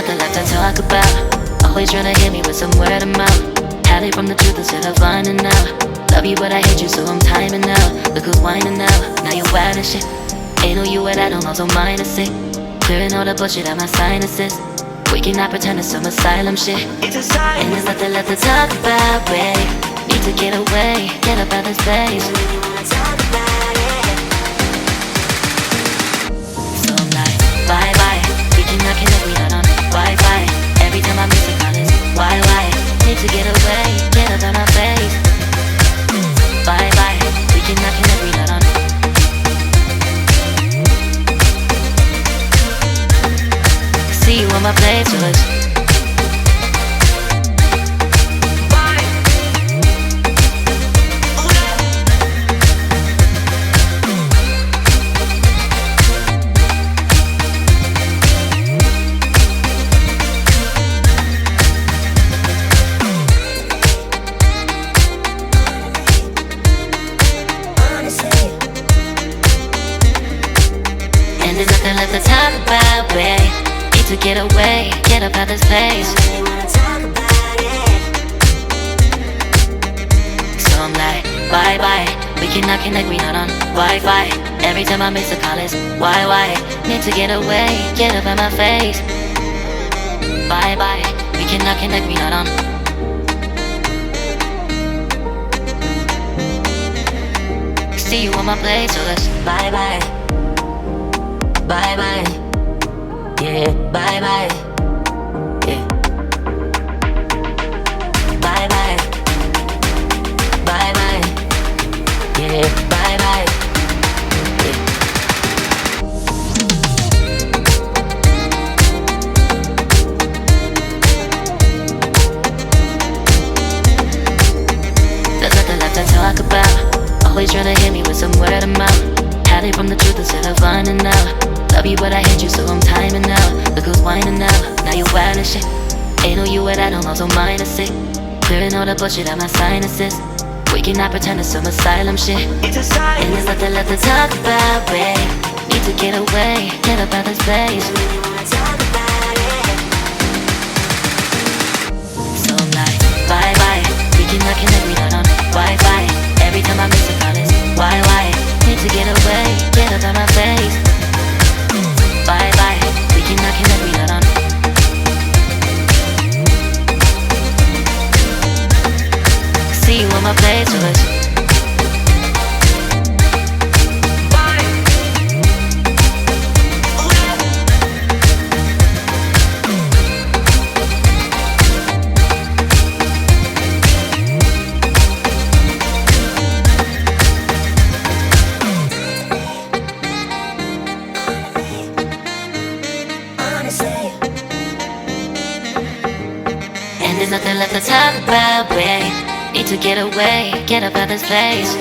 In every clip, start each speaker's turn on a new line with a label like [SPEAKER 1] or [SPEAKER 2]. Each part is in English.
[SPEAKER 1] nothing left to talk about. Always trying to hit me with some word of mouth. Hide it from the truth instead of finding out. Love you but I hate you so I'm timing out. Look who's whining now, now you wild and shit. Ain't no you and I don't know, so mine is sick. Clearing all the bullshit out my sinuses. We cannot pretend it's some asylum shit. It's a sign. And there's nothing left to talk about, babe. Need to get away, get up out this place. So I'm like, bye bye. We cannot connect, we not on Wi-Fi. Every time I miss a call it's why? Need to get away, get up out my face. Bye bye. We cannot connect, we not on. See you on my playlist. And there's nothing left to talk about, babe. Need to get away, get up out this place. So I'm like, bye bye. We cannot connect, we not on Wi-Fi. Every time I miss a call it's why? Need to get away, get up out my face. Bye bye. We cannot connect, we not on. See you on my place, so let's bye bye. Bye bye. Yeah, bye bye. Yeah. Bye bye. Bye bye. Yeah, bye bye. Yeah. There's nothing left to talk about. Always trying to hit me with some word of mouth. Hide it from the truth instead of finding out. Love you but I hate you so I'm timing out. Look who's whining now, now you wild and shit. Ain't no you and I don't know, so mine is sick. Clearing all the bullshit out my sinuses. We cannot pretend it's some asylum shit. It's a sign. And there's nothing left to talk about, babe. Need to get away, get up out this place. So I'm like, bye bye. We cannot connect, we not on Wi-Fi. Every time I miss a call it's why? Need to get away, get up out my face. Bye bye, we cannot connect, we not on. See you on my playlist. And there's nothing left to talk about, babe. Need to get away, get up out this place.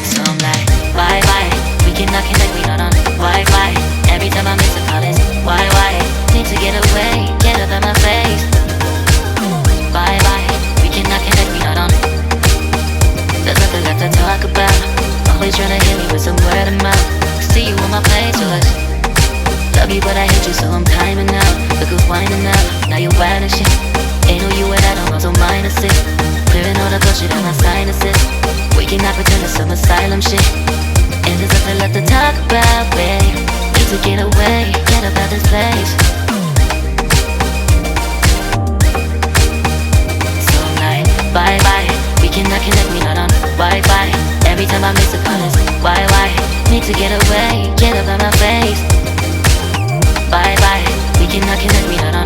[SPEAKER 1] So I'm like, bye bye. We cannot connect, we not on Wi-Fi. Every time I miss a call it's why? Need to get away, get up out my face. Bye bye. We cannot connect, we not on. There's nothing left to talk about. Always trying to hit me with some word of mouth. See you on my playlist. Love you but I hate you so I'm timing out. Look who's whining now, now you wild and shit. Ain't no you and I don't know, so mine is sick. Clearing all the bullshit out my sinuses. We cannot pretend it's some asylum shit. And there's nothing left to talk about, babe. Need to get away, get up out this place. So I'm like, bye bye. We cannot connect, we not on Wi-Fi. Every time I miss a call it's why? Need to get away, get up out my face. Bye bye, we cannot connect, we not on.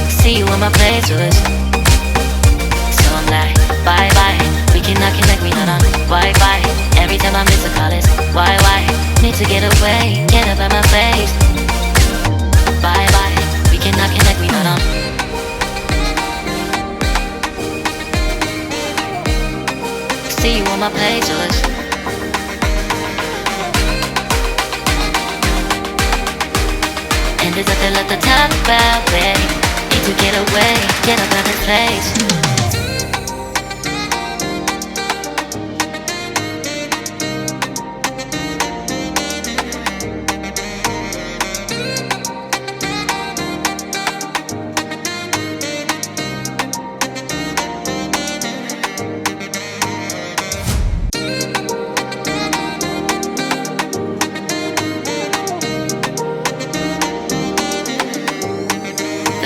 [SPEAKER 1] See you on my playlist. So I'm like, bye bye, we cannot connect, we not on Wi-Fi. Every time I miss a call it's why? Need to get away, get up out my face. Bye bye, we cannot connect, we not on. See you on my playlist. And there's nothing left to talk about, babe. Need to get away, get up out this place.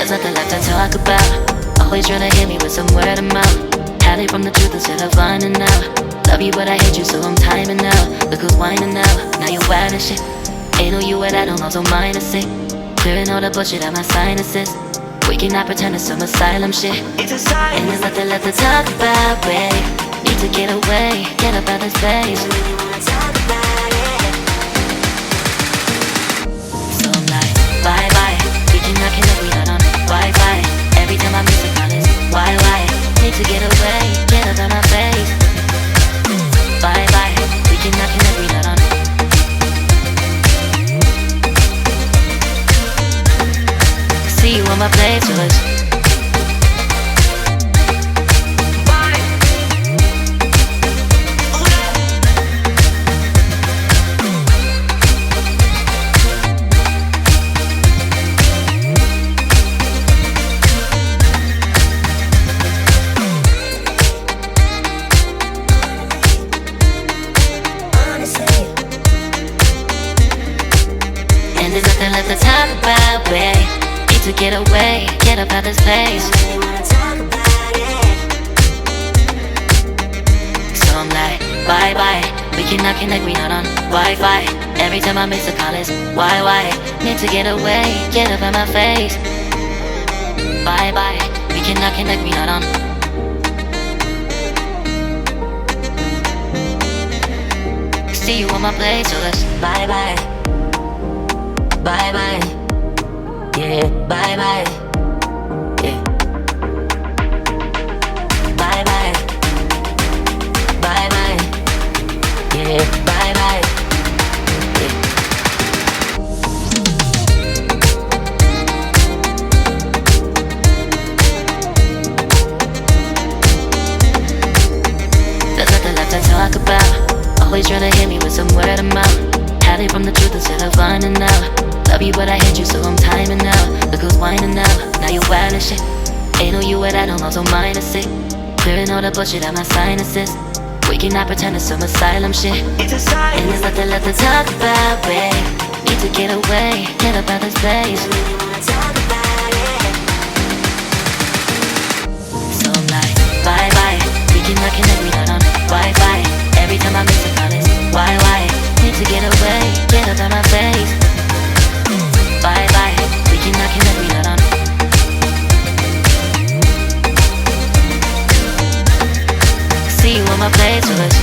[SPEAKER 1] there's nothing left to talk about. Always trying to hit me with some word of mouth. Hiding from the truth instead of finding out. Love you but I hate you so I'm timing out. Look who's whining now, now you're wild and shit. Ain't no you at I don't also minus it. Clearing all the bullshit out my sinuses. We cannot pretend it's some asylum shit. It's a sign. And there's nothing left to talk about, babe. Need to get away, get up out of this place. Really wanna talk about it. So I'm like, bye bye. We cannot connect, we not on Wi-Fi. Every time I miss a call it's why? Need to get away, get up out my face. Bye bye. We cannot connect, we not on. See you on my playlist. And there's nothing left to talk about, babe. Need to get away, get up out this place. I really wanna talk about it. So I'm like, bye bye. We cannot connect, we not on Wi-Fi. Every time I miss a call it's why? Need to get away, get up out my face. Bye bye. We cannot connect, we not on. See you on my playlist. Bye bye. Bye bye. Yeah, bye bye. Yeah. Bye bye. Bye bye. Yeah, bye bye. Yeah. There's nothing left to talk about. Always trying to hit me with some word of mouth. Hiding from the truth instead of finding out. Love you but I hate you so I'm timing out. Look who's whining now, now you're wild and shit. Ain't no you at I don't also minus it. Clearing all the bullshit out my sinuses. We cannot pretend it's some asylum shit. It's a sign. And there's nothing left to talk about, babe. Need to get away, get up out this place. I really wanna talk about it. So I'm like, bye bye. We cannot connect, we not on Wi-Fi. Every time I miss a call it's why? Need to get away, get up out my face. Bye bye. We cannot connect, we not on. See you on my playlist.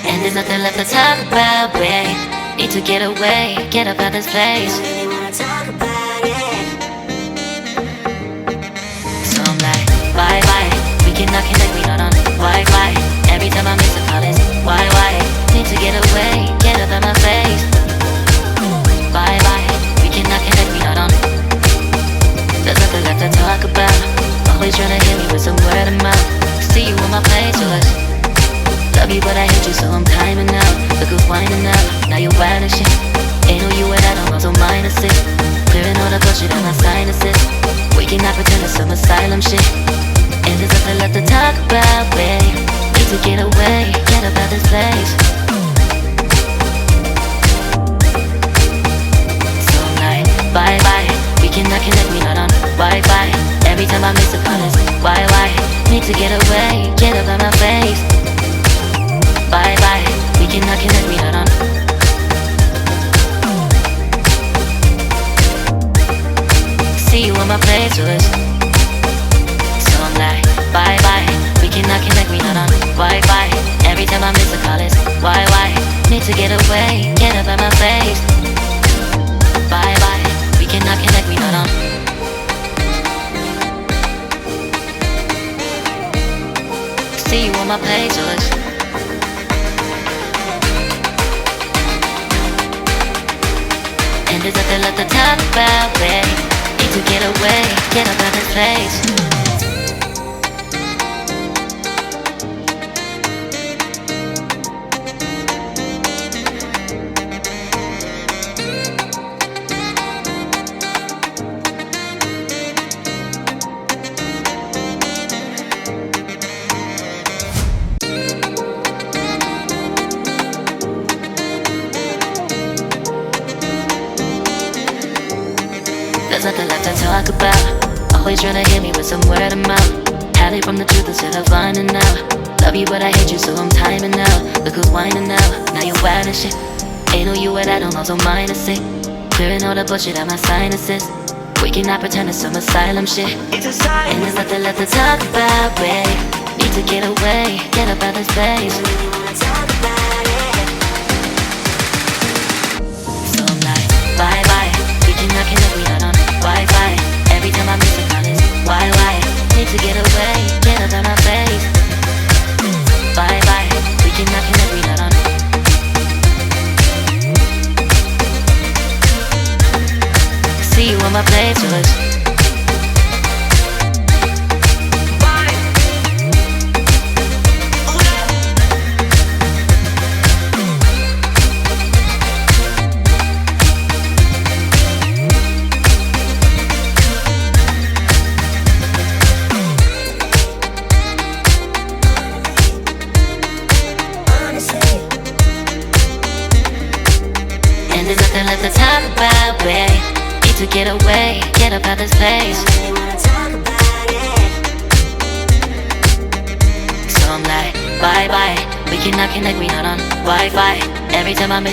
[SPEAKER 1] And there's nothing left to talk about, babe. Need to get away, get up out this place. I really wanna talk about it. So I'm like, bye bye. We cannot connect, we not on Wi-Fi. Every time I miss a call it's why? Need to get away, get up out my face. Bye bye. We cannot connect, we not on. There's nothing left to talk about. Always trying to hit me with some word of mouth. See you on my playlist. Love you but I hate you so I'm timing out. Look who's whining now, now you're wild and shit. Ain't no you at I don't also minus it. Clearing all the bullshit out my sinuses. We cannot pretend it's some asylum shit. And there's nothing left to talk about, babe. Need to get away, get up out this place. So I'm like, bye bye. We cannot connect, we not on Wi-Fi. Every time I miss a call it's why? Need to get away, get up out my face. Bye bye, we cannot connect, we not on. See you on my playlist. So I'm like, bye bye, we cannot connect, we not on Wi-Fi. Every time I miss a call it's why? Need to get away, get up out my face. Bye bye, we cannot connect, we not on. See you on my playlist. And there's nothing left to talk about, babe. Need to get away, get up out this place. talk about. Always trying to hit me with some word of mouth. Hide it from the truth instead of finding out. Love you but I hate you so I'm timing out. Look who's whining now, now you're wild and shit. Ain't no you without I'm also minus it. Clearing all the bullshit out my sinuses. We cannot pretend it's some asylum shit. And there's nothing left to talk about, babe. Need to get away, get up out this place. So I'm like, bye bye. We cannot connect, we not on Wi-Fi. Every time I miss a call it's why? Need to get away, get up out my face. Bye bye. We cannot connect, we not on. See you on my playlist. And there's nothing left to talk about, babe. Need to get away, get up out this place. So I'm like, bye bye. We cannot connect, we not on Wi-Fi. Every time I miss